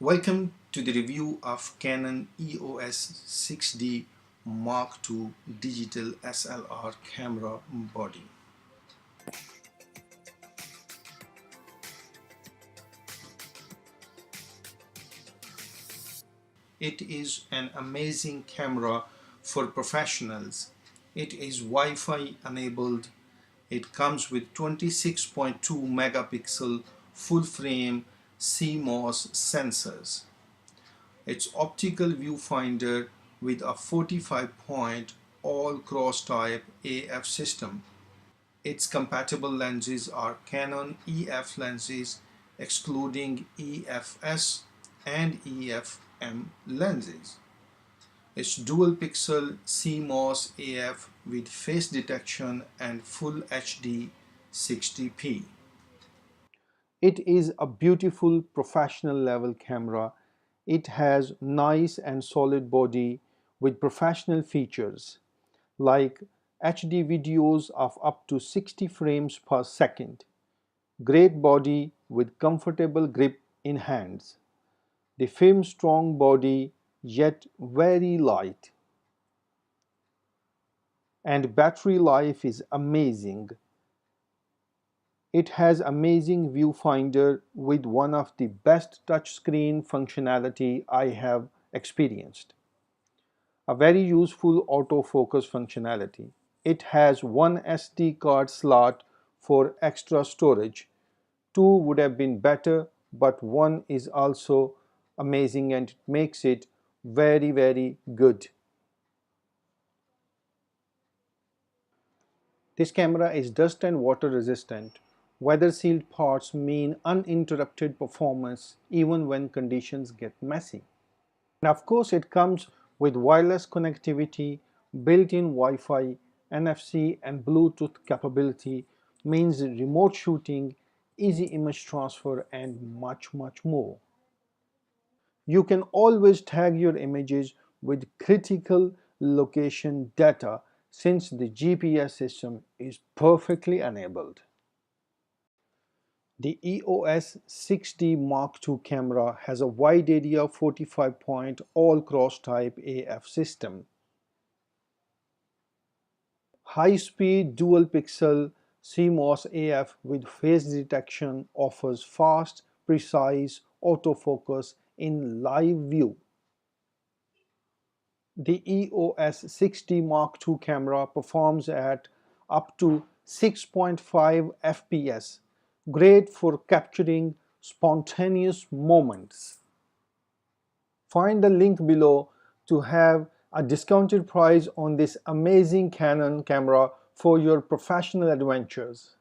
Welcome to the review of Canon EOS 6D Mark II digital SLR camera body. It is an amazing camera for professionals. It is Wi-Fi enabled. It comes with 26.2 megapixel full frame CMOS sensors. Its optical viewfinder with a 45-point all cross type AF system. Its compatible lenses are Canon EF lenses excluding EFS and EFM lenses. Its dual pixel CMOS AF with face detection and full HD 60p. It is a beautiful professional level camera. It has nice and solid body with professional features like HD videos of up to 60 frames per second, great body with comfortable grip in hands, the film strong body yet very light, and battery life is amazing. It has amazing viewfinder with one of the best touchscreen functionality I have experienced. A very useful autofocus functionality. It has one SD card slot for extra storage. Two would have been better, but one is also amazing and it makes it very good. This camera is dust and water resistant. Weather sealed parts mean uninterrupted performance even when conditions get messy. And of course it comes with wireless connectivity, built-in Wi-Fi, NFC and Bluetooth capability, means remote shooting, easy image transfer and much more. You can always tag your images with critical location data since the GPS system is perfectly enabled. The EOS 6D Mark II camera has a wide area 45-point all cross type AF system. High-speed dual-pixel CMOS AF with face detection offers fast, precise autofocus in live view. The EOS 6D Mark II camera performs at up to 6.5 fps, great for capturing spontaneous moments. Find the link below to have a discounted price on this amazing Canon camera for your professional adventures.